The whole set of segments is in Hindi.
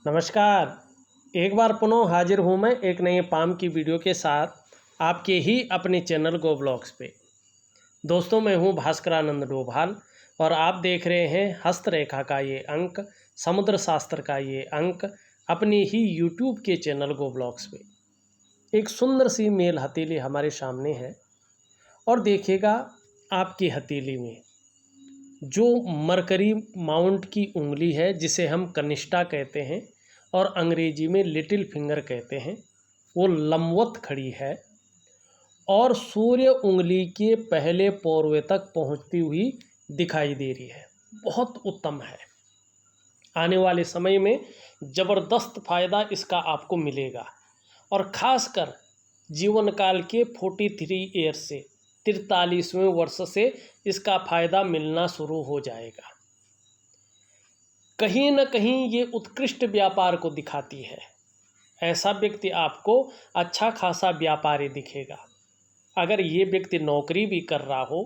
नमस्कार। एक बार पुनः हाजिर हूँ मैं एक नए पाम की वीडियो के साथ आपके ही अपने चैनल गो ब्लॉग्स पे। दोस्तों, मैं हूँ भास्करानंद डोभाल और आप देख रहे हैं हस्तरेखा का ये अंक, समुद्र शास्त्र का ये अंक अपनी ही यूट्यूब के चैनल गो ब्लॉग्स पे। एक सुंदर सी मेल हथेली हमारे सामने है और देखिएगा आपकी हथेली में जो मरकरी माउंट की उंगली है, जिसे हम कनिष्ठा कहते हैं और अंग्रेजी में लिटिल फिंगर कहते हैं, वो लंबवत खड़ी है और सूर्य उंगली के पहले पोरवे तक पहुंचती हुई दिखाई दे रही है। बहुत उत्तम है। आने वाले समय में ज़बरदस्त फ़ायदा इसका आपको मिलेगा और ख़ासकर जीवन काल के 43 ईयर से 43वें वर्ष से इसका फ़ायदा मिलना शुरू हो जाएगा। कहीं न कहीं ये उत्कृष्ट व्यापार को दिखाती है। ऐसा व्यक्ति आपको अच्छा खासा व्यापारी दिखेगा। अगर ये व्यक्ति नौकरी भी कर रहा हो,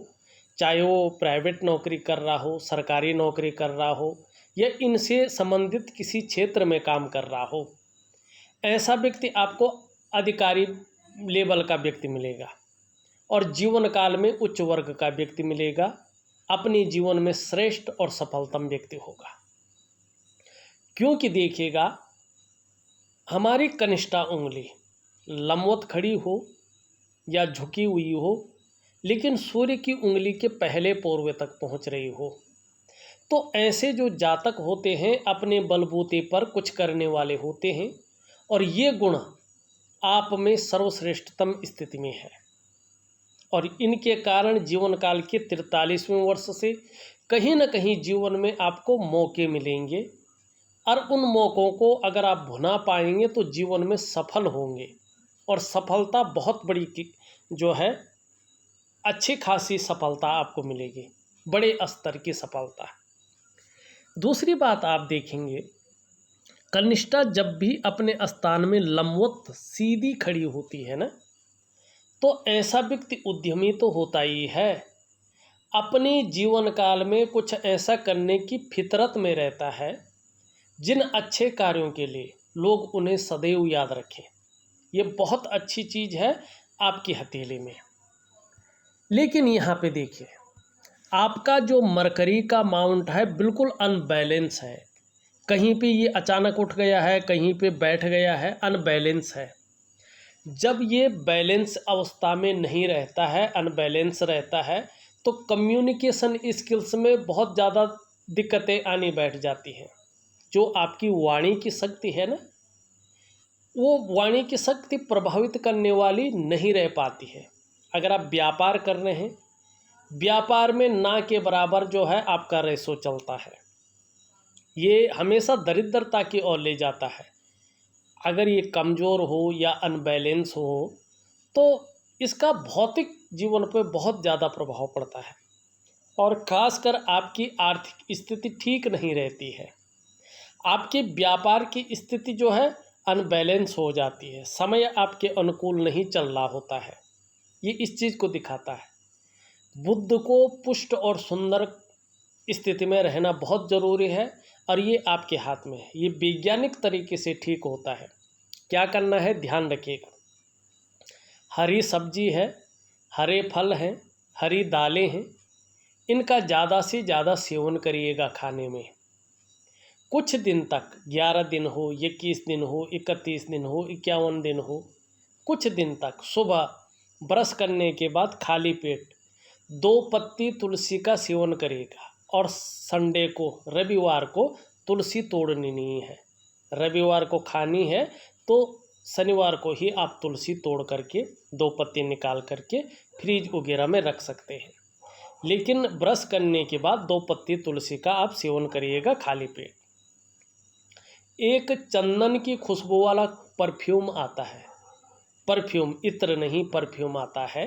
चाहे वो प्राइवेट नौकरी कर रहा हो, सरकारी नौकरी कर रहा हो या इनसे संबंधित किसी क्षेत्र में काम कर रहा हो, ऐसा व्यक्ति आपको अधिकारी लेवल का व्यक्ति मिलेगा और जीवन काल में उच्च वर्ग का व्यक्ति मिलेगा। अपने जीवन में श्रेष्ठ और सफलतम व्यक्ति होगा। क्योंकि देखिएगा, हमारी कनिष्ठा उंगली लंबवत खड़ी हो या झुकी हुई हो, लेकिन सूर्य की उंगली के पहले पोरवे तक पहुंच रही हो, तो ऐसे जो जातक होते हैं अपने बलबूते पर कुछ करने वाले होते हैं और ये गुण आप में सर्वश्रेष्ठतम स्थिति में है और इनके कारण जीवन काल के 43वें वर्ष से कहीं न कहीं जीवन में आपको मौके मिलेंगे और उन मौक़ों को अगर आप भुना पाएंगे तो जीवन में सफल होंगे और सफलता बहुत बड़ी जो है अच्छी खासी सफलता आपको मिलेगी, बड़े स्तर की सफलता। दूसरी बात आप देखेंगे, कनिष्ठा जब भी अपने स्थान में लंबवत सीधी खड़ी होती है ना, तो ऐसा व्यक्ति उद्यमी तो होता ही है, अपने जीवन काल में कुछ ऐसा करने की फितरत में रहता है जिन अच्छे कार्यों के लिए लोग उन्हें सदैव याद रखें। ये बहुत अच्छी चीज़ है आपकी हथेली में। लेकिन यहाँ पे देखिए, आपका जो मरकरी का माउंट है बिल्कुल अनबैलेंस है। कहीं पे ये अचानक उठ गया है, कहीं पे बैठ गया है, अनबैलेंस है। जब ये बैलेंस अवस्था में नहीं रहता है, अनबैलेंस रहता है, तो कम्युनिकेशन स्किल्स में बहुत ज़्यादा दिक्कतें आनी बैठ जाती हैं। जो आपकी वाणी की शक्ति है ना, वो वाणी की शक्ति प्रभावित करने वाली नहीं रह पाती है। अगर आप व्यापार कर रहे हैं, व्यापार में ना के बराबर जो है आपका रेशो चलता है, ये हमेशा दरिद्रता की ओर ले जाता है। अगर ये कमज़ोर हो या अनबैलेंस हो तो इसका भौतिक जीवन पर बहुत ज़्यादा प्रभाव पड़ता है और ख़ासकर आपकी आर्थिक स्थिति ठीक नहीं रहती है। आपके व्यापार की स्थिति जो है अनबैलेंस हो जाती है, समय आपके अनुकूल नहीं चल रहा होता है। ये इस चीज़ को दिखाता है। बुद्ध को पुष्ट और सुंदर स्थिति में रहना बहुत ज़रूरी है और ये आपके हाथ में है। ये वैज्ञानिक तरीके से ठीक होता है। क्या करना है, ध्यान रखिएगा। हरी सब्जी है, हरे फल हैं, हरी दालें हैं, इनका ज़्यादा से ज़्यादा सेवन करिएगा खाने में। कुछ दिन तक, 11 दिन हो, 21 दिन हो, 31 दिन हो, 51 दिन हो, कुछ दिन तक सुबह ब्रश करने के बाद खाली पेट 2 पत्ती तुलसी का सेवन करिएगा और संडे को, रविवार को तुलसी तोड़नी नहीं है। रविवार को खानी है तो शनिवार को ही आप तुलसी तोड़ करके 2 पत्ती निकाल करके फ्रिज वगैरह में रख सकते हैं। लेकिन ब्रश करने के बाद 2 पत्ती तुलसी का आप सेवन करिएगा खाली पेट। एक चंदन की खुशबू वाला परफ्यूम आता है, परफ्यूम, इत्र नहीं, परफ्यूम आता है।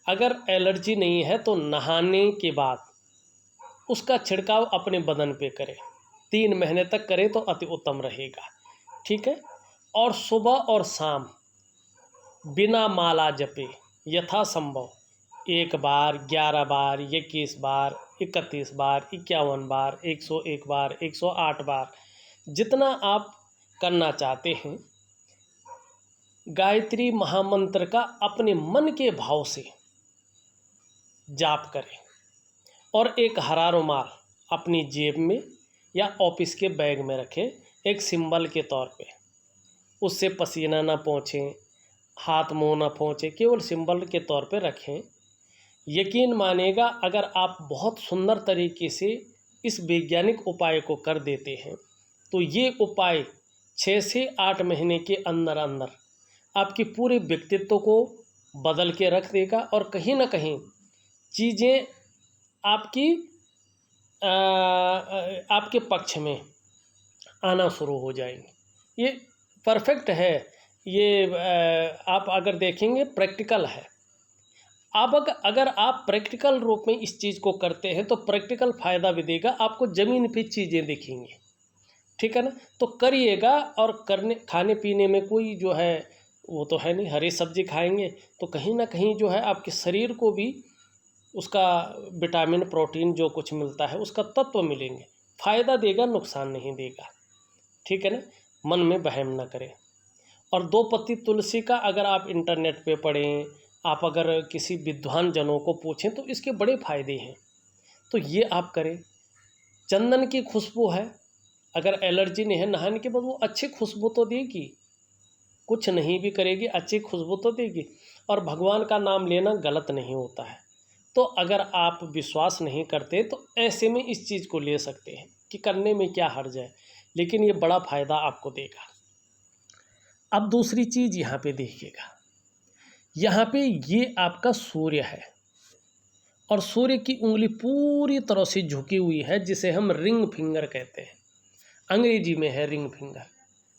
अगर एलर्जी नहीं है तो नहाने के बाद उसका छिड़काव अपने बदन पे करें, 3 महीने तक करें तो अति उत्तम रहेगा। ठीक है। और सुबह और शाम बिना माला जपे यथासंभव 1 बार, 11 बार, 21 बार, 31 बार, 51 बार, 101 बार, 108 बार, जितना आप करना चाहते हैं, गायत्री महामंत्र का अपने मन के भाव से जाप करें और एक हरा रुमाल अपनी जेब में या ऑफिस के बैग में रखें, एक सिंबल के तौर पे। उससे पसीना ना पहुँचे, हाथ मुंह ना पहुँचे, केवल सिंबल के तौर पे रखें। यकीन मानेगा, अगर आप बहुत सुंदर तरीके से इस वैज्ञानिक उपाय को कर देते हैं तो ये उपाय 6 से 8 महीने के अंदर अंदर आपके पूरे व्यक्तित्व को बदल के रख देगा और कहीं ना कहीं चीज़ें आपके पक्ष में आना शुरू हो जाएंगी। ये परफेक्ट है, ये आप अगर देखेंगे प्रैक्टिकल है। अगर आप प्रैक्टिकल रूप में इस चीज़ को करते हैं तो प्रैक्टिकल फ़ायदा भी देगा, आपको ज़मीन पे चीज़ें दिखेंगी, ठीक है ना। तो करिएगा, और खाने पीने में कोई जो है वो तो है नहीं, हरी सब्जी खाएंगे तो कहीं ना कहीं जो है आपके शरीर को भी उसका विटामिन प्रोटीन जो कुछ मिलता है उसका तत्व मिलेंगे, फ़ायदा देगा, नुकसान नहीं देगा, ठीक है ना। मन में वहम ना करें। और 2 पत्ती तुलसी का अगर आप इंटरनेट पे पढ़ें, आप अगर किसी विद्वान जनों को पूछें तो इसके बड़े फ़ायदे हैं, तो ये आप करें। चंदन की खुशबू है, अगर एलर्जी नहीं है, नहाने के बाद वो अच्छी खुशबू तो देगी, कुछ नहीं भी करेगी, अच्छी खुशबू तो देगी। और भगवान का नाम लेना गलत नहीं होता है। तो अगर आप विश्वास नहीं करते तो ऐसे में इस चीज़ को ले सकते हैं कि करने में क्या हर्ज है, लेकिन ये बड़ा फ़ायदा आपको देगा। अब दूसरी चीज़ यहाँ पे देखिएगा, यहाँ पे ये आपका सूर्य है और सूर्य की उंगली पूरी तरह से झुकी हुई है, जिसे हम रिंग फिंगर कहते हैं, अंग्रेजी में है रिंग फिंगर,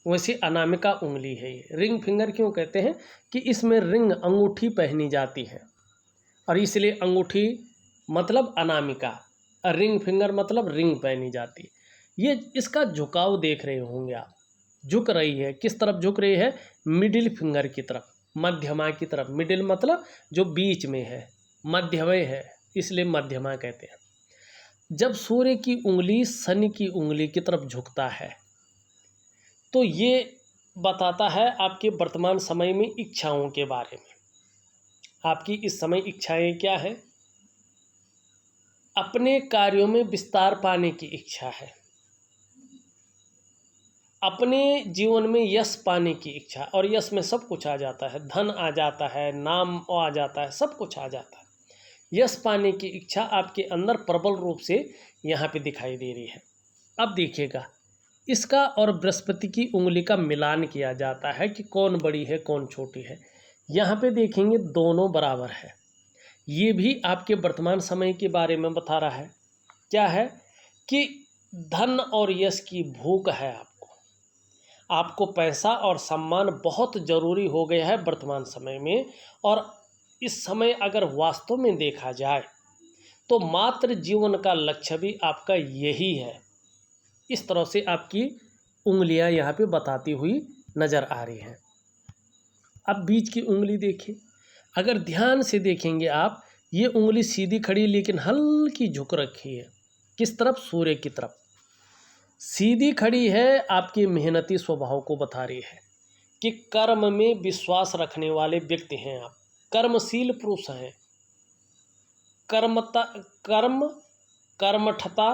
वैसे अनामिका उंगली है ये। रिंग फिंगर क्यों कहते हैं कि इसमें रिंग अंगूठी पहनी जाती है और इसलिए अंगूठी मतलब अनामिका, और रिंग फिंगर मतलब रिंग पहनी जाती है। ये इसका झुकाव देख रहे होंगे आप, झुक रही है, किस तरफ झुक रही है, मिडिल फिंगर की तरफ, मध्यमा की तरफ। मिडिल मतलब जो बीच में है, मध्यमय है, इसलिए मध्यमा कहते हैं। जब सूर्य की उंगली शनि की उंगली की तरफ झुकता है तो ये बताता है आपके वर्तमान समय में इच्छाओं के बारे में। आपकी इस समय इच्छाएं क्या है? अपने कार्यों में विस्तार पाने की इच्छा है, अपने जीवन में यश पाने की इच्छा, और यश में सब कुछ आ जाता है, धन आ जाता है, नाम आ जाता है, सब कुछ आ जाता है। यश पाने की इच्छा आपके अंदर प्रबल रूप से यहाँ पे दिखाई दे रही है। अब देखिएगा, इसका और बृहस्पति की उंगली का मिलान किया जाता है कि कौन बड़ी है कौन छोटी है। यहाँ पे देखेंगे दोनों बराबर है। ये भी आपके वर्तमान समय के बारे में बता रहा है। क्या है कि धन और यश की भूख है आपको पैसा और सम्मान बहुत ज़रूरी हो गया है वर्तमान समय में। और इस समय अगर वास्तव में देखा जाए तो मात्र जीवन का लक्ष्य भी आपका यही है। इस तरह से आपकी उंगलियां यहाँ पे बताती हुई नज़र आ रही हैं। अब बीच की उंगली देखिए, अगर ध्यान से देखेंगे आप, ये उंगली सीधी खड़ी लेकिन हल्की झुक रखी है, किस तरफ, सूर्य की तरफ। सीधी खड़ी है, आपके मेहनती स्वभाव को बता रही है कि कर्म में विश्वास रखने वाले व्यक्ति हैं आप, कर्मशील पुरुष हैं, कर्मठता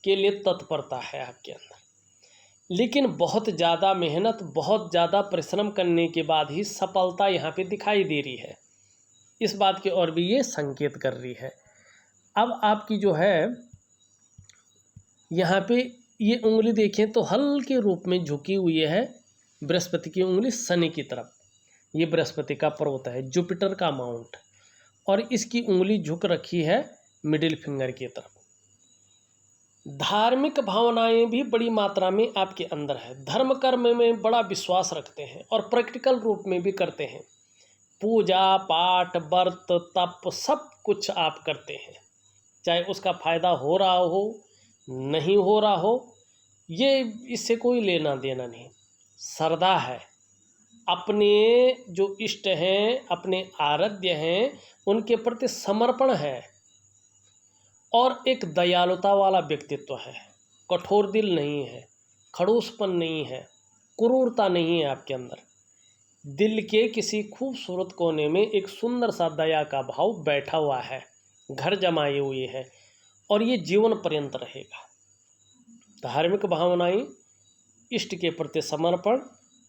के लिए तत्परता है आपके अंदर। लेकिन बहुत ज़्यादा मेहनत, बहुत ज़्यादा परिश्रम करने के बाद ही सफलता यहाँ पे दिखाई दे रही है। इस बात की ओर भी ये संकेत कर रही है। अब आपकी जो है यहाँ पे ये उंगली देखें तो हल्के रूप में झुकी हुई है, बृहस्पति की उंगली शनि की तरफ। ये बृहस्पति का पर्वत है, जुपिटर का माउंट, और इसकी उंगली झुक रखी है मिडिल फिंगर की तरफ। धार्मिक भावनाएं भी बड़ी मात्रा में आपके अंदर है, धर्म कर्म में बड़ा विश्वास रखते हैं और प्रैक्टिकल रूप में भी करते हैं। पूजा पाठ, व्रत, तप, सब कुछ आप करते हैं, चाहे उसका फायदा हो रहा हो नहीं हो रहा हो, ये इससे कोई लेना देना नहीं। श्रद्धा है, अपने जो इष्ट हैं, अपने आराध्य हैं, उनके प्रति समर्पण है, और एक दयालुता वाला व्यक्तित्व है, कठोर दिल नहीं है, खड़ूसपन नहीं है, क्रूरता नहीं है आपके अंदर। दिल के किसी खूबसूरत कोने में एक सुंदर सा दया का भाव बैठा हुआ है, घर जमाए हुए है, और ये जीवन पर्यंत रहेगा। धार्मिक भावनाएं, इष्ट के प्रति समर्पण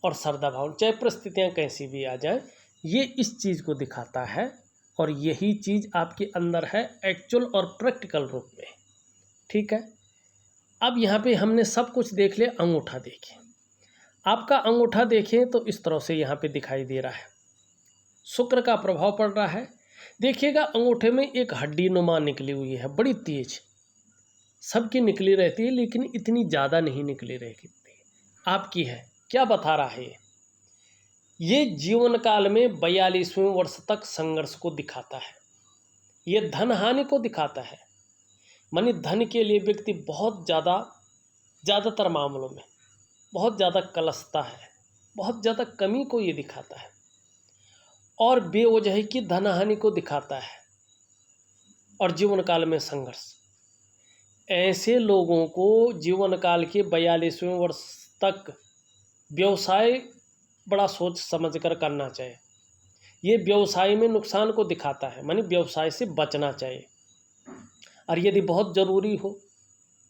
और श्रद्धा भावना, चाहे परिस्थितियाँ कैसी भी आ जाए, ये इस चीज़ को दिखाता है। और यही चीज़ आपके अंदर है एक्चुअल और प्रैक्टिकल रूप में। ठीक है, अब यहाँ पे हमने सब कुछ देख लिया। अंगूठा देखें, आपका अंगूठा देखें तो इस तरह से यहाँ पे दिखाई दे रहा है, शुक्र का प्रभाव पड़ रहा है। देखिएगा अंगूठे में एक हड्डी नुमा निकली हुई है, बड़ी तेज, सबकी निकली रहती है लेकिन इतनी ज़्यादा नहीं निकली रहती, आपकी है। क्या बता रहा है ये जीवन काल में 42वें वर्ष तक संघर्ष को दिखाता है, ये धन हानि को दिखाता है। मानी धन के लिए व्यक्ति बहुत ज़्यादातर मामलों में बहुत ज़्यादा कलसता है, बहुत ज़्यादा कमी को ये दिखाता है, और बेवजह की धन हानि को दिखाता है, और जीवन काल में संघर्ष। ऐसे लोगों को जीवन काल के 42वें वर्ष तक व्यवसाय बड़ा सोच समझ कर करना चाहिए। ये व्यवसाय में नुकसान को दिखाता है, मानी व्यवसाय से बचना चाहिए। और यदि बहुत ज़रूरी हो,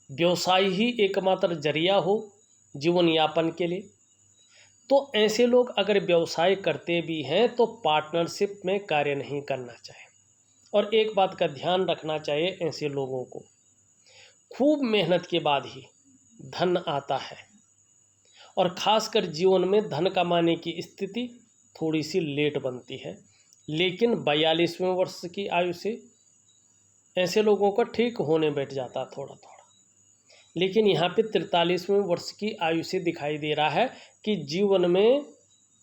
व्यवसाय ही एकमात्र जरिया हो जीवन यापन के लिए, तो ऐसे लोग अगर व्यवसाय करते भी हैं तो पार्टनरशिप में कार्य नहीं करना चाहिए। और एक बात का ध्यान रखना चाहिए, ऐसे लोगों को खूब मेहनत के बाद ही धन आता है, और ख़ासकर जीवन में धन कमाने की स्थिति थोड़ी सी लेट बनती है। लेकिन 42वें वर्ष की आयु से ऐसे लोगों का ठीक होने बैठ जाता थोड़ा थोड़ा। लेकिन यहाँ पे 43वें वर्ष की आयु से दिखाई दे रहा है कि जीवन में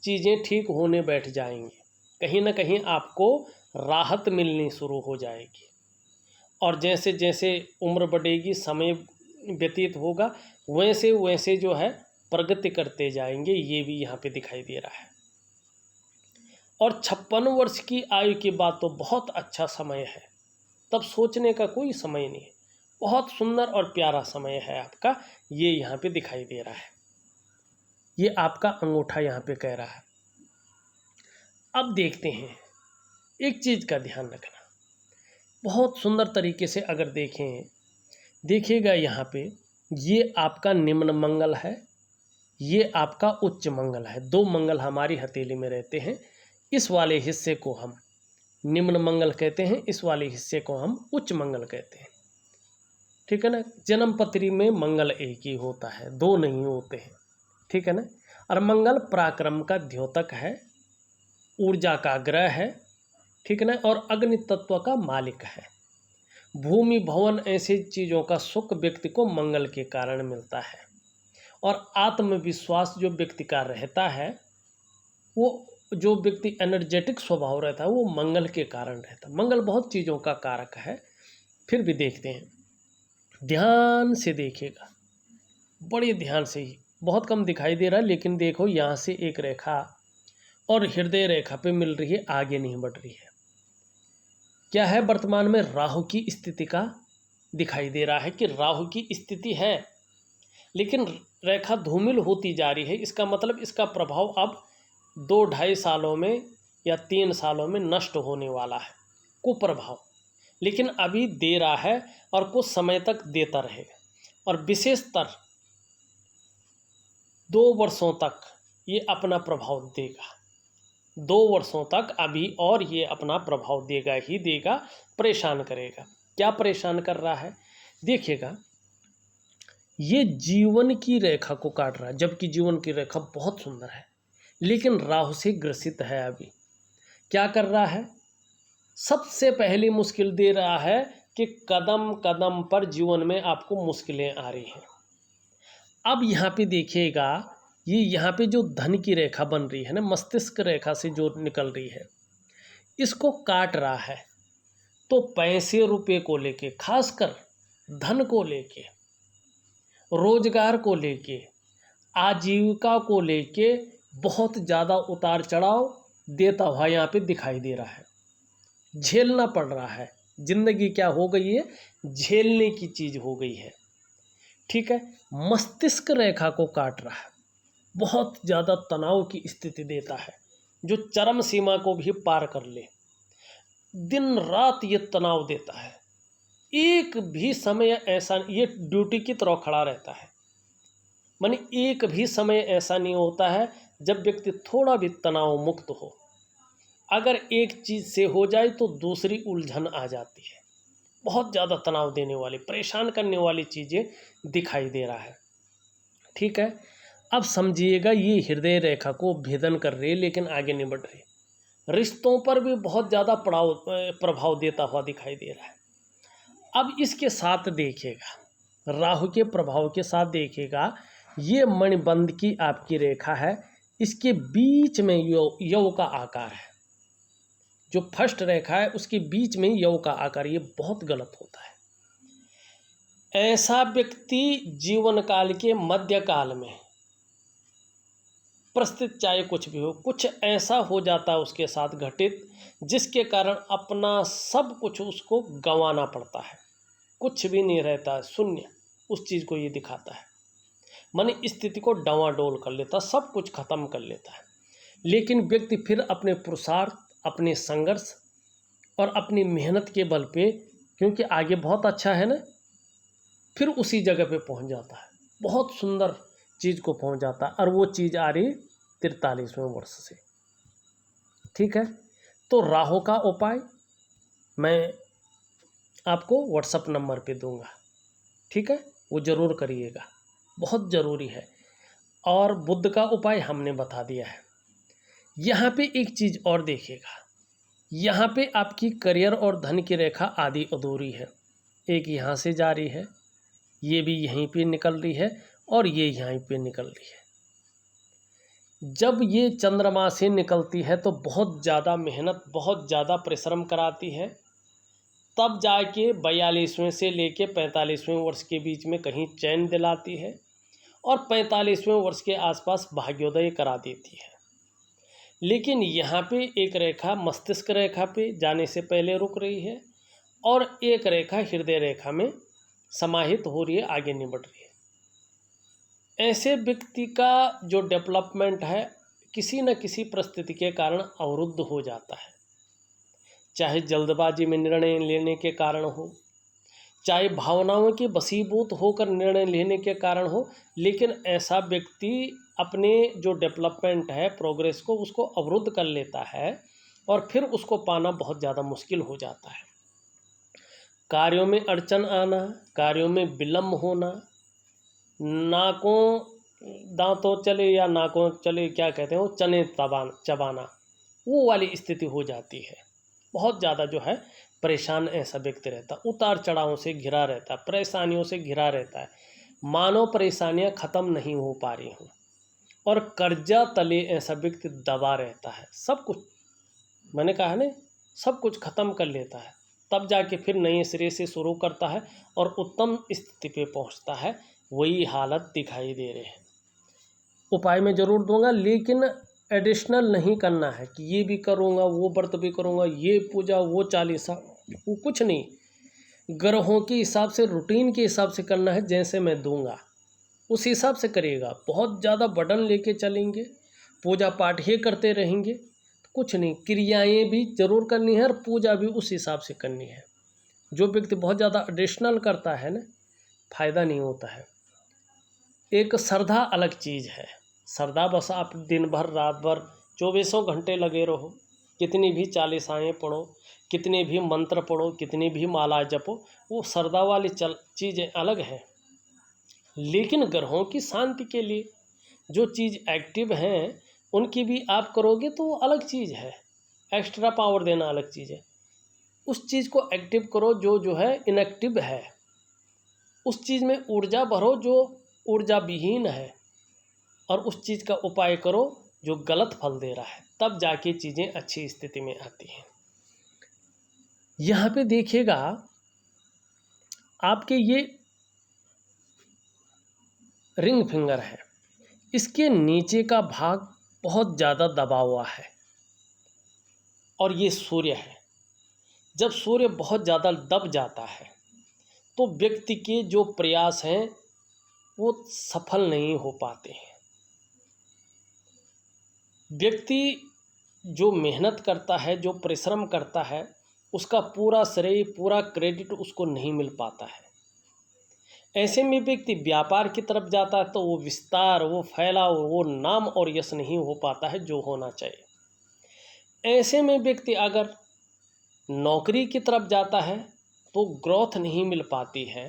चीज़ें ठीक होने बैठ जाएंगी, कहीं ना कहीं आपको राहत मिलनी शुरू हो जाएगी। और जैसे जैसे उम्र बढ़ेगी, समय व्यतीत होगा, वैसे वैसे जो है प्रगति करते जाएंगे, ये भी यहाँ पे दिखाई दे रहा है। और 56 वर्ष की आयु के बाद तो बहुत अच्छा समय है, तब सोचने का कोई समय नहीं है, बहुत सुंदर और प्यारा समय है आपका, ये यहाँ पे दिखाई दे रहा है। ये आपका अंगूठा यहाँ पे कह रहा है। अब देखते हैं, एक चीज़ का ध्यान रखना, बहुत सुंदर तरीके से अगर देखिएगा यहाँ पे, ये आपका निम्न मंगल है, ये आपका उच्च मंगल है। दो मंगल हमारी हथेली में रहते हैं, इस वाले हिस्से को हम निम्न मंगल कहते हैं, इस वाले हिस्से को हम उच्च मंगल कहते हैं। ठीक है ना, जन्म पत्री में मंगल एक ही होता है, दो नहीं होते हैं। ठीक है ना, और मंगल पराक्रम का द्योतक है, ऊर्जा का ग्रह है। ठीक है ना, और अग्नि तत्व का मालिक है। भूमि भवन ऐसी चीज़ों का सुख व्यक्ति को मंगल के कारण मिलता है, और आत्मविश्वास जो व्यक्ति का रहता है, वो जो व्यक्ति एनर्जेटिक स्वभाव रहता है, वो मंगल के कारण रहता है। मंगल बहुत चीज़ों का कारक है। फिर भी देखते हैं, ध्यान से देखिएगा, बड़े ध्यान से ही, बहुत कम दिखाई दे रहा है, लेकिन देखो यहाँ से एक रेखा और हृदय रेखा पे मिल रही है, आगे नहीं बढ़ रही है। क्या है, वर्तमान में राहु की स्थिति का दिखाई दे रहा है कि राहु की स्थिति है, लेकिन रेखा धूमिल होती जा रही है। इसका मतलब इसका प्रभाव अब 2-2.5 सालों में या 3 सालों में नष्ट होने वाला है, कुप्रभाव। लेकिन अभी दे रहा है और कुछ समय तक देता रहेगा, और विशेषतर 2 वर्षों तक ये अपना प्रभाव देगा। 2 वर्षों तक अभी और ये अपना प्रभाव देगा ही देगा, परेशान करेगा। क्या परेशान कर रहा है, देखिएगा, ये जीवन की रेखा को काट रहा है, जबकि जीवन की रेखा बहुत सुंदर है, लेकिन राहु से ग्रसित है। अभी क्या कर रहा है, सबसे पहली मुश्किल दे रहा है कि कदम कदम पर जीवन में आपको मुश्किलें आ रही हैं। अब यहाँ पे देखिएगा, ये यहाँ पे जो धन की रेखा बन रही है ना, मस्तिष्क रेखा से जो निकल रही है, इसको काट रहा है। तो पैसे रुपए को लेके, खासकर धन को लेके, रोजगार को लेके, आजीविका को लेके बहुत ज़्यादा उतार चढ़ाव देता हुआ यहाँ पे दिखाई दे रहा है। झेलना पड़ रहा है, जिंदगी क्या हो गई है, झेलने की चीज़ हो गई है। ठीक है, मस्तिष्क रेखा को काट रहा है, बहुत ज़्यादा तनाव की स्थिति देता है, जो चरम सीमा को भी पार कर ले। दिन रात ये तनाव देता है, एक भी समय ऐसा, ये ड्यूटी की तरह खड़ा रहता है। माने एक भी समय ऐसा नहीं होता है जब व्यक्ति थोड़ा भी तनाव मुक्त हो। अगर एक चीज़ से हो जाए तो दूसरी उलझन आ जाती है। बहुत ज़्यादा तनाव देने वाली, परेशान करने वाली चीज़ें दिखाई दे रहा है। ठीक है, अब समझिएगा, ये हृदय रेखा को भेदन कर रही है लेकिन आगे नहीं बढ़ रही। रिश्तों पर भी बहुत ज़्यादा प्रभाव देता हुआ दिखाई दे रहा है। अब इसके साथ देखिएगा, राहु के प्रभाव के साथ देखिएगा, ये मणिबंध की आपकी रेखा है, इसके बीच में यव का आकार है। जो फर्स्ट रेखा है उसके बीच में यव का आकार, ये बहुत गलत होता है। ऐसा व्यक्ति जीवन काल के मध्य काल में परिस्थिति, चाहे कुछ भी हो, कुछ ऐसा हो जाता है उसके साथ घटित, जिसके कारण अपना सब कुछ उसको गंवाना पड़ता है। कुछ भी नहीं रहता है, शून्य, उस चीज़ को ये दिखाता है। मन स्थिति को डावाडोल कर लेता, सब कुछ खत्म कर लेता है। लेकिन व्यक्ति फिर अपने पुरुषार्थ, अपने संघर्ष और अपनी मेहनत के बल पे, क्योंकि आगे बहुत अच्छा है ना, फिर उसी जगह पे पहुंच जाता है, बहुत सुंदर चीज़ को पहुंच जाता है। और वो चीज़ आ रही 43वें वर्ष से। ठीक है, तो राहु का उपाय मैं आपको व्हाट्सएप नंबर पे दूंगा। ठीक है, वो ज़रूर करिएगा, बहुत ज़रूरी है। और बुध का उपाय हमने बता दिया है। यहाँ पे एक चीज़ और देखिएगा, यहाँ पे आपकी करियर और धन की रेखा आधी अधूरी है। एक यहाँ से जा रही है, ये भी यहीं पे निकल रही है, और ये यहीं पे निकल रही है। जब ये चंद्रमा से निकलती है तो बहुत ज़्यादा मेहनत, बहुत ज़्यादा परिश्रम कराती है, तब जाके 42वें से लेके 45वें वर्ष के बीच में कहीं चैन दिलाती है, और 45वें वर्ष के आसपास भाग्योदय करा देती है। लेकिन यहाँ पे एक रेखा मस्तिष्क रेखा पे जाने से पहले रुक रही है, और एक रेखा हृदय रेखा में समाहित हो रही है, आगे नहीं बढ़ रही है। ऐसे व्यक्ति का जो डेवलपमेंट है किसी न किसी परिस्थिति के कारण अवरुद्ध हो जाता है, चाहे जल्दबाजी में निर्णय लेने के कारण हो, चाहे भावनाओं के वशीभूत होकर निर्णय लेने के कारण हो। लेकिन ऐसा व्यक्ति अपने जो डेवलपमेंट है, प्रोग्रेस को, उसको अवरुद्ध कर लेता है, और फिर उसको पाना बहुत ज़्यादा मुश्किल हो जाता है। कार्यों में अड़चन आना, कार्यों में विलम्ब होना, नाकों दांतों चले या नाकों चले, क्या कहते हैं वो, चने चबाना, वो वाली स्थिति हो जाती है। बहुत ज़्यादा जो है परेशान ऐसा व्यक्ति रहता, उतार चढ़ावों से घिरा रहता, परेशानियों से घिरा रहता है, मानो परेशानियां ख़त्म नहीं हो पा रही हों, और कर्जा तले ऐसा व्यक्ति दबा रहता है। सब कुछ, मैंने कहा ना, सब कुछ ख़त्म कर लेता है, तब जाके फिर नए सिरे से शुरू करता है और उत्तम स्थिति पे पहुंचता है। वही हालत दिखाई दे रहे हैं। उपाय मैं ज़रूर दूंगा, लेकिन एडिशनल नहीं करना है कि ये भी करूँगा, वो व्रत भी करूँगा, ये पूजा, वो चालीसा, वो कुछ नहीं। ग्रहों के हिसाब से, रूटीन के हिसाब से करना है, जैसे मैं दूंगा उस हिसाब से करिएगा। बहुत ज़्यादा बर्डन लेके चलेंगे, पूजा पाठ ही करते रहेंगे, कुछ नहीं। क्रियाएं भी जरूर करनी है और पूजा भी उस हिसाब से करनी है। जो व्यक्ति बहुत ज़्यादा एडिशनल करता है ना, फ़ायदा नहीं होता है। एक श्रद्धा अलग चीज़ है। श्रद्धा बस आप दिन भर रात भर 24 घंटे लगे रहो, कितनी भी चालीसाएँ पढ़ो, कितने भी मंत्र पढ़ो, कितनी भी माला जपो, वो श्रद्धा वाली चीज़ें अलग हैं। लेकिन ग्रहों की शांति के लिए जो चीज़ एक्टिव हैं उनकी भी आप करोगे तो वो अलग चीज़ है। एक्स्ट्रा पावर देना अलग चीज़ है। उस चीज़ को एक्टिव करो जो है इनएक्टिव है। उस चीज़ में ऊर्जा भरो जो ऊर्जा विहीन है, और उस चीज़ का उपाय करो जो गलत फल दे रहा है, तब जाके चीज़ें अच्छी स्थिति में आती हैं। यहाँ पे देखिएगा, आपके ये रिंग फिंगर है, इसके नीचे का भाग बहुत ज़्यादा दबा हुआ है, और ये सूर्य है। जब सूर्य बहुत ज़्यादा दब जाता है तो व्यक्ति के जो प्रयास हैं वो सफल नहीं हो पाते हैं। व्यक्ति जो मेहनत करता है, जो परिश्रम करता है, उसका पूरा श्रेय, पूरा क्रेडिट उसको नहीं मिल पाता है। ऐसे में व्यक्ति व्यापार की तरफ जाता है तो वो विस्तार, वो फैलाव, वो नाम और यश नहीं हो पाता है जो होना चाहिए। ऐसे में व्यक्ति अगर नौकरी की तरफ जाता है तो ग्रोथ नहीं मिल पाती है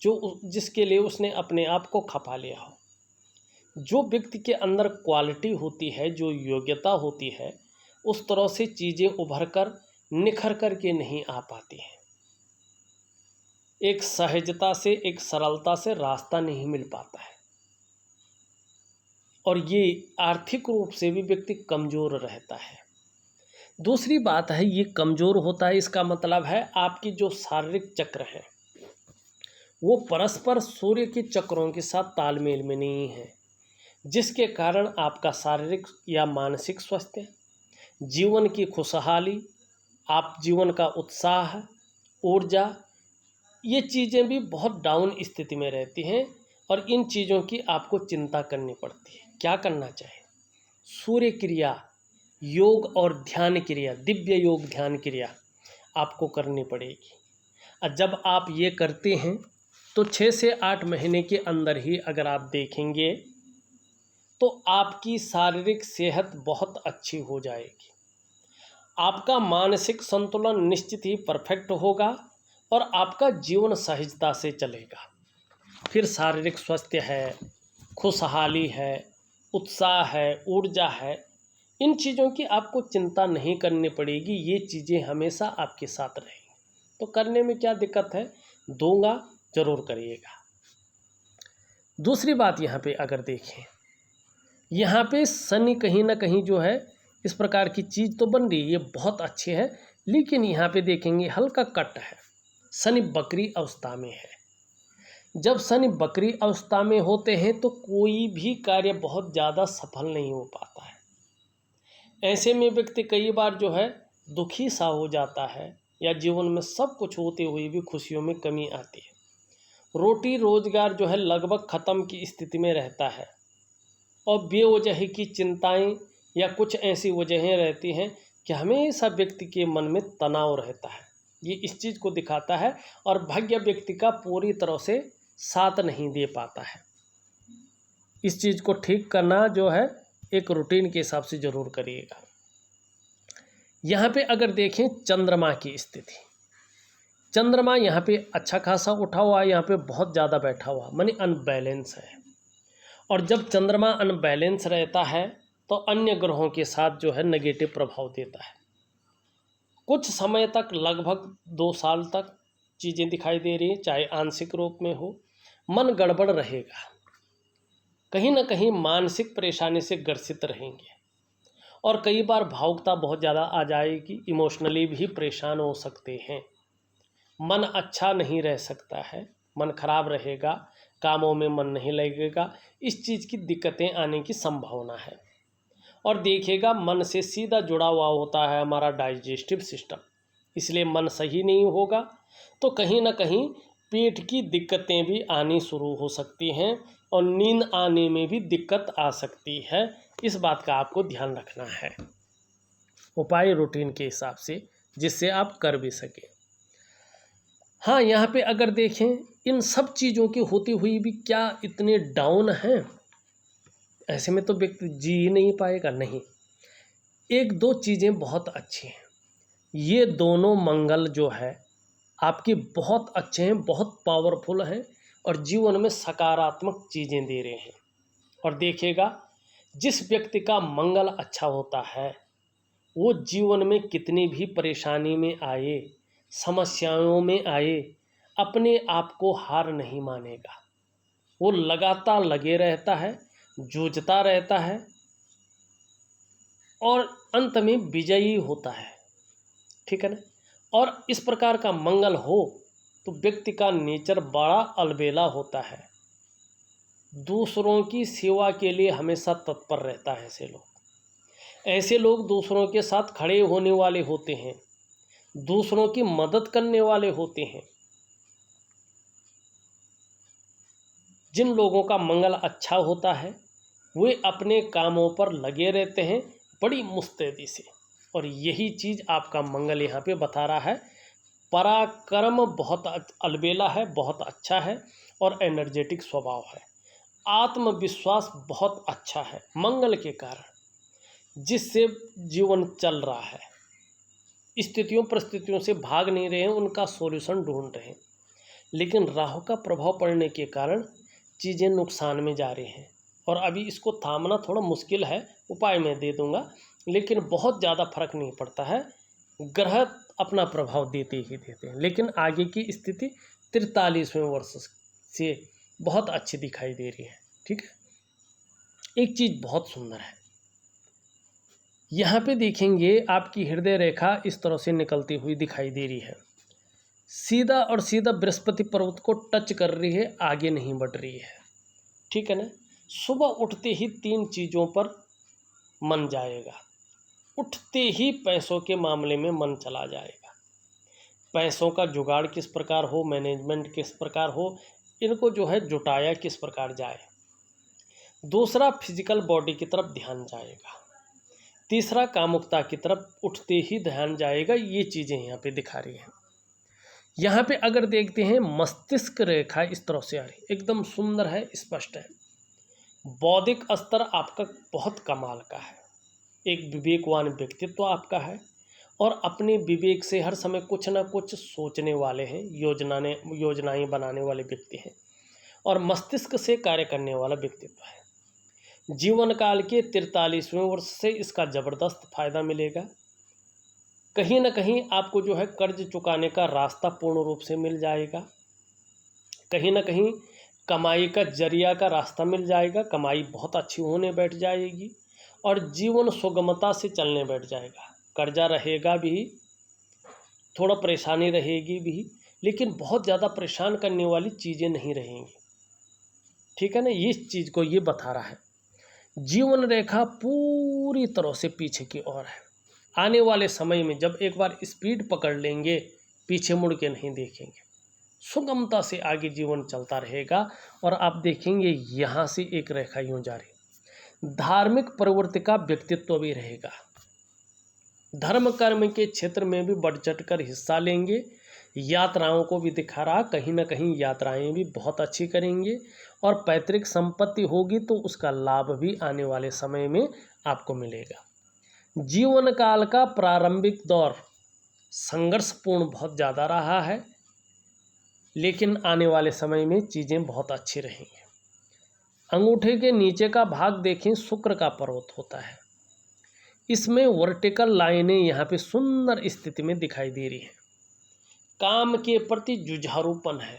जो जिसके लिए उसने अपने आप को खपा लिया हो। जो व्यक्ति के अंदर क्वालिटी होती है, जो योग्यता होती है, उस तरह से चीज़ें उभर कर निखर कर के नहीं आ पाती हैं। एक सहजता से, एक सरलता से रास्ता नहीं मिल पाता है और ये आर्थिक रूप से भी व्यक्ति कमज़ोर रहता है। दूसरी बात है, ये कमज़ोर होता है, इसका मतलब है आपकी जो शारीरिक चक्र है वो परस्पर सूर्य के चक्रों के साथ तालमेल में नहीं है, जिसके कारण आपका शारीरिक या मानसिक स्वास्थ्य, जीवन की खुशहाली, आप जीवन का उत्साह, ऊर्जा, ये चीज़ें भी बहुत डाउन स्थिति में रहती हैं और इन चीज़ों की आपको चिंता करनी पड़ती है। क्या करना चाहिए? सूर्य क्रिया, योग और ध्यान क्रिया, दिव्य योग ध्यान क्रिया आपको करनी पड़ेगी। और जब आप ये करते हैं तो 6 से 8 महीने के अंदर ही अगर आप देखेंगे तो आपकी शारीरिक सेहत बहुत अच्छी हो जाएगी। आपका मानसिक संतुलन निश्चित ही परफेक्ट होगा और आपका जीवन सहजता से चलेगा। फिर शारीरिक स्वास्थ्य है, खुशहाली है, उत्साह है, ऊर्जा है, इन चीज़ों की आपको चिंता नहीं करनी पड़ेगी। ये चीज़ें हमेशा आपके साथ रहेंगी। तो करने में क्या दिक्कत है? दूंगा, ज़रूर करिएगा। दूसरी बात यहाँ पे अगर देखें, यहाँ पे शनि कहीं ना कहीं जो है इस प्रकार की चीज़ तो बन रही है, ये बहुत अच्छी है, लेकिन यहाँ पे देखेंगे हल्का कट है। शनि बकरी अवस्था में है। जब शनि बकरी अवस्था में होते हैं तो कोई भी कार्य बहुत ज़्यादा सफल नहीं हो पाता है। ऐसे में व्यक्ति कई बार जो है दुखी सा हो जाता है या जीवन में सब कुछ होते हुए भी खुशियों में कमी आती है। रोटी रोजगार जो है लगभग ख़त्म की स्थिति में रहता है और बेवजह की चिंताएं या कुछ ऐसी वजहें रहती हैं कि हमेशा व्यक्ति के मन में तनाव रहता है। ये इस चीज़ को दिखाता है और भाग्य व्यक्ति का पूरी तरह से साथ नहीं दे पाता है। इस चीज़ को ठीक करना जो है एक रूटीन के हिसाब से ज़रूर करिएगा। यहाँ पे अगर देखें चंद्रमा की स्थिति, चंद्रमा यहाँ पे अच्छा खासा उठा हुआ है, यहाँ पे बहुत ज़्यादा बैठा हुआ, मानी अनबैलेंस है। और जब चंद्रमा अनबैलेंस रहता है तो अन्य ग्रहों के साथ जो है नेगेटिव प्रभाव देता है। कुछ समय तक, लगभग 2 साल तक चीज़ें दिखाई दे रही हैं, चाहे आंशिक रूप में हो, मन गड़बड़ रहेगा, कहीं ना कहीं मानसिक परेशानी से ग्रसित रहेंगे और कई बार भावुकता बहुत ज़्यादा आ जाएगी, इमोशनली भी परेशान हो सकते हैं। मन अच्छा नहीं रह सकता है, मन खराब रहेगा, कामों में मन नहीं लगेगा, इस चीज़ की दिक्कतें आने की संभावना है। और देखिएगा मन से सीधा जुड़ा हुआ होता है हमारा डाइजेस्टिव सिस्टम, इसलिए मन सही नहीं होगा तो कहीं ना कहीं पेट की दिक्कतें भी आनी शुरू हो सकती हैं और नींद आने में भी दिक्कत आ सकती है। इस बात का आपको ध्यान रखना है उपाय रूटीन के हिसाब से, जिससे आप कर भी सकें। हाँ, यहाँ पे अगर देखें इन सब चीज़ों की होती हुई भी क्या इतने डाउन हैं? ऐसे में तो व्यक्ति जी ही नहीं पाएगा। नहीं, 1-2 चीज़ें बहुत अच्छी हैं। ये दोनों मंगल जो है आपके बहुत अच्छे हैं, बहुत पावरफुल हैं और जीवन में सकारात्मक चीज़ें दे रहे हैं। और देखिएगा जिस व्यक्ति का मंगल अच्छा होता है वो जीवन में कितनी भी परेशानी में आए, समस्याओं में आए, अपने आप को हार नहीं मानेगा। वो लगातार लगे रहता है, जूझता रहता है और अंत में विजयी होता है। ठीक है ना? और इस प्रकार का मंगल हो तो व्यक्ति का नेचर बड़ा अलबेला होता है, दूसरों की सेवा के लिए हमेशा तत्पर रहता है। ऐसे लोग दूसरों के साथ खड़े होने वाले होते हैं, दूसरों की मदद करने वाले होते हैं। जिन लोगों का मंगल अच्छा होता है वे अपने कामों पर लगे रहते हैं बड़ी मुस्तैदी से, और यही चीज़ आपका मंगल यहाँ पे बता रहा है। पराक्रम बहुत अलबेला है, बहुत अच्छा है, और एनर्जेटिक स्वभाव है। आत्मविश्वास बहुत अच्छा है मंगल के कारण, जिससे जीवन चल रहा है। स्थितियों परिस्थितियों से भाग नहीं रहे हैं, उनका सॉल्यूशन ढूंढ रहे हैं। लेकिन राहु का प्रभाव पड़ने के कारण चीज़ें नुकसान में जा रही हैं, और अभी इसको थामना थोड़ा मुश्किल है। उपाय मैं दे दूंगा, लेकिन बहुत ज़्यादा फर्क नहीं पड़ता है। ग्रह अपना प्रभाव देते ही देते हैं, लेकिन आगे की स्थिति 43वें वर्ष से बहुत अच्छी दिखाई दे रही है। ठीक है, एक चीज़ बहुत सुंदर है, यहाँ पे देखेंगे आपकी हृदय रेखा इस तरह से निकलती हुई दिखाई दे रही है, सीधा और सीधा बृहस्पति पर्वत को टच कर रही है, आगे नहीं बढ़ रही है। ठीक है ना। सुबह उठते ही 3 चीज़ों पर मन जाएगा। उठते ही पैसों के मामले में मन चला जाएगा। पैसों का जुगाड़ किस प्रकार हो, मैनेजमेंट किस प्रकार हो, इनको जो है जुटाया किस प्रकार जाए। दूसरा, फिजिकल बॉडी की तरफ ध्यान जाएगा। तीसरा, कामुकता की तरफ उठते ही ध्यान जाएगा। ये चीज़ें यहाँ पे दिखा रही हैं। यहाँ पे अगर देखते हैं मस्तिष्क रेखा इस तरह से आ रही, एकदम सुंदर है, स्पष्ट है। बौद्धिक स्तर आपका बहुत कमाल का है, एक विवेकवान व्यक्तित्व आपका है, और अपने विवेक से हर समय कुछ ना कुछ सोचने वाले हैं, योजनाएं बनाने वाले व्यक्ति हैं, और मस्तिष्क से कार्य करने वाला व्यक्तित्व है। जीवन काल के 43वें वर्ष से इसका ज़बरदस्त फायदा मिलेगा। कहीं ना कहीं आपको जो है कर्ज चुकाने का रास्ता पूर्ण रूप से मिल जाएगा। कहीं ना कहीं कमाई का जरिया का रास्ता मिल जाएगा। कमाई बहुत अच्छी होने बैठ जाएगी, और जीवन सुगमता से चलने बैठ जाएगा। कर्जा रहेगा भी, थोड़ा परेशानी रहेगी भी, लेकिन बहुत ज़्यादा परेशान करने वाली चीज़ें नहीं रहेंगी। ठीक है ना, इस चीज़ को ये बता रहा है। जीवन रेखा पूरी तरह से पीछे की ओर है। आने वाले समय में जब एक बार स्पीड पकड़ लेंगे, पीछे मुड़ के नहीं देखेंगे, सुगमता से आगे जीवन चलता रहेगा। और आप देखेंगे यहाँ से एक रेखा यूँ जा रही। धार्मिक प्रवृत्ति का व्यक्तित्व भी रहेगा। धर्म कर्म के क्षेत्र में भी बढ़ चढ़ कर हिस्सा लेंगे। यात्राओं को भी दिखा रहा, कहीं ना कहीं यात्राएं भी बहुत अच्छी करेंगे, और पैतृक संपत्ति होगी तो उसका लाभ भी आने वाले समय में आपको मिलेगा। जीवन काल का प्रारंभिक दौर संघर्षपूर्ण बहुत ज़्यादा रहा है, लेकिन आने वाले समय में चीज़ें बहुत अच्छी रहेंगी। अंगूठे के नीचे का भाग देखें, शुक्र का पर्वत होता है। इसमें वर्टिकल लाइनें यहाँ पे सुंदर स्थिति में दिखाई दे रही हैं। काम के प्रति जुझारूपन है।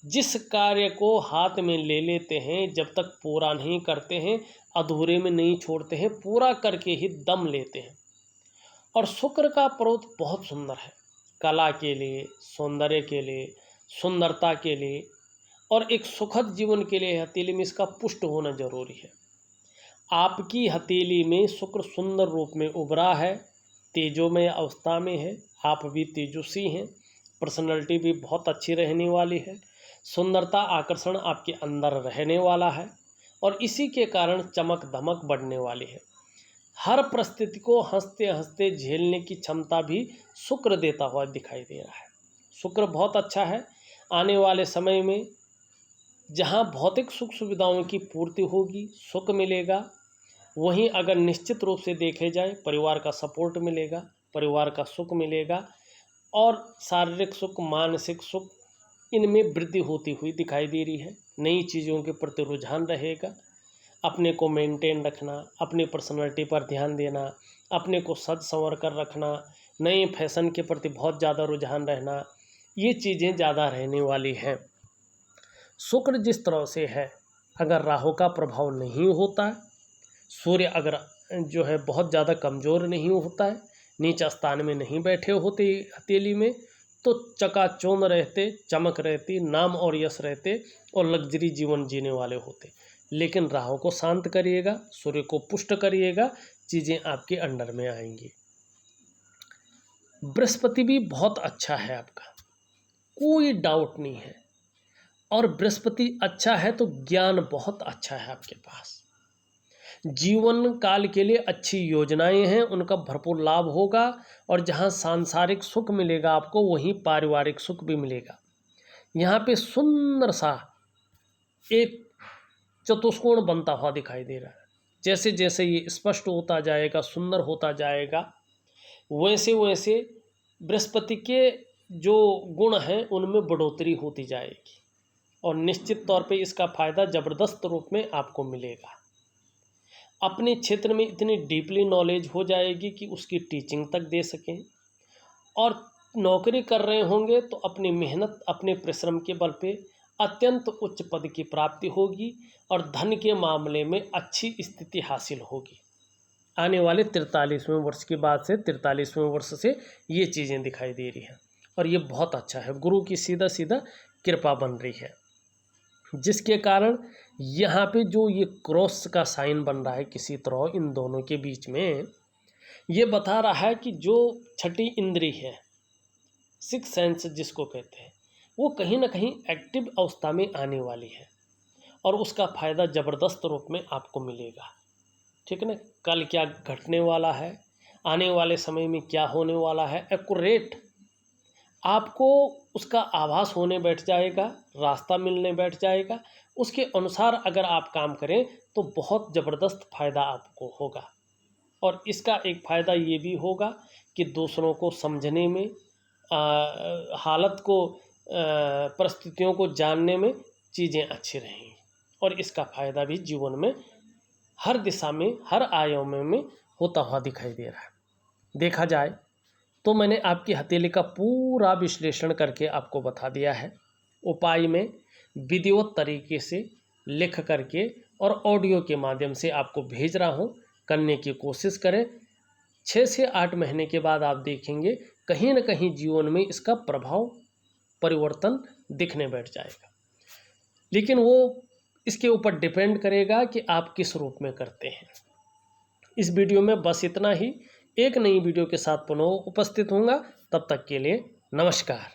जिस कार्य को हाथ में ले लेते हैं, जब तक पूरा नहीं करते हैं, अधूरे में नहीं छोड़ते हैं, पूरा करके ही दम लेते हैं। और शुक्र का पर्वत बहुत सुंदर है, कला के लिए, सौंदर्य के लिए, सुंदरता के लिए, और एक सुखद जीवन के लिए हथेली में इसका पुष्ट होना जरूरी है। आपकी हथेली में शुक्र सुंदर रूप में उभरा है, तेजोमय अवस्था में है। आप भी तेजस्वी हैं, पर्सनैलिटी भी बहुत अच्छी रहने वाली है, सुंदरता आकर्षण आपके अंदर रहने वाला है, और इसी के कारण चमक धमक बढ़ने वाली है। हर परिस्थिति को हंसते हंसते झेलने की क्षमता भी शुक्र देता हुआ दिखाई दे रहा है। शुक्र बहुत अच्छा है। आने वाले समय में जहां भौतिक सुख सुविधाओं की पूर्ति होगी, सुख मिलेगा, वहीं अगर निश्चित रूप से देखे जाए परिवार का सपोर्ट मिलेगा, परिवार का सुख मिलेगा, और शारीरिक सुख, मानसिक सुख, इनमें वृद्धि होती हुई दिखाई दे रही है। नई चीज़ों के प्रति रुझान रहेगा। अपने को मेंटेन रखना, अपनी पर्सनालिटी पर ध्यान देना, अपने को सज संवर कर रखना, नए फैशन के प्रति बहुत ज़्यादा रुझान रहना, ये चीज़ें ज़्यादा रहने वाली हैं। शुक्र जिस तरह से है, अगर राहु का प्रभाव नहीं होता, सूर्य अगर जो है बहुत ज़्यादा कमज़ोर नहीं होता है, नीच स्थान में नहीं बैठे होते हथेली में, तो चकाचौंध रहते, चमक रहती, नाम और यश रहते, और लग्जरी जीवन जीने वाले होते। लेकिन राहु को शांत करिएगा, सूर्य को पुष्ट करिएगा, चीज़ें आपके अंडर में आएंगी। बृहस्पति भी बहुत अच्छा है आपका, कोई डाउट नहीं है। और बृहस्पति अच्छा है तो ज्ञान बहुत अच्छा है आपके पास। जीवन काल के लिए अच्छी योजनाएं हैं, उनका भरपूर लाभ होगा। और जहां सांसारिक सुख मिलेगा आपको, वहीं पारिवारिक सुख भी मिलेगा। यहाँ पे सुंदर सा एक चतुष्कोण बनता हुआ दिखाई दे रहा है। जैसे जैसे ये स्पष्ट होता जाएगा, सुंदर होता जाएगा, वैसे वैसे बृहस्पति के जो गुण हैं उनमें बढ़ोतरी होती जाएगी और निश्चित तौर पे इसका फायदा ज़बरदस्त रूप में आपको मिलेगा। अपने क्षेत्र में इतनी डीपली नॉलेज हो जाएगी कि उसकी टीचिंग तक दे सकें। और नौकरी कर रहे होंगे तो अपनी मेहनत, अपने परिश्रम के बल पे अत्यंत उच्च पद की प्राप्ति होगी और धन के मामले में अच्छी स्थिति हासिल होगी। आने वाले 43वें वर्ष के बाद से 43वें वर्ष से ये चीज़ें दिखाई दे रही हैं और ये बहुत अच्छा है। गुरु की सीधा सीधा कृपा बन रही है, जिसके कारण यहाँ पे जो ये क्रॉस का साइन बन रहा है किसी तरह इन दोनों के बीच में, ये बता रहा है कि जो छठी इंद्री है, सिक्स सेंस जिसको कहते हैं, वो कहीं ना कहीं एक्टिव अवस्था में आने वाली है और उसका फ़ायदा ज़बरदस्त रूप में आपको मिलेगा। ठीक है ना। कल क्या घटने वाला है, आने वाले समय में क्या होने वाला है, एक्यूरेट आपको उसका आभास होने बैठ जाएगा, रास्ता मिलने बैठ जाएगा। उसके अनुसार अगर आप काम करें तो बहुत ज़बरदस्त फ़ायदा आपको होगा। और इसका एक फ़ायदा ये भी होगा कि दूसरों को समझने में, हालत को, परिस्थितियों को जानने में चीज़ें अच्छी रहेंगी और इसका फ़ायदा भी जीवन में हर दिशा में, हर आयाम में होता हुआ दिखाई दे रहा है। देखा जाए तो मैंने आपकी हथेली का पूरा विश्लेषण करके आपको बता दिया है। उपाय में विधिवत तरीके से लिख करके और ऑडियो के माध्यम से आपको भेज रहा हूँ। करने की कोशिश करें। 6 से 8 महीने के बाद आप देखेंगे कहीं न कहीं जीवन में इसका प्रभाव, परिवर्तन दिखने बैठ जाएगा। लेकिन वो इसके ऊपर डिपेंड करेगा कि आप किस रूप में करते हैं। इस वीडियो में बस इतना ही। एक नई वीडियो के साथ पुनः उपस्थित होऊंगा। तब तक के लिए नमस्कार।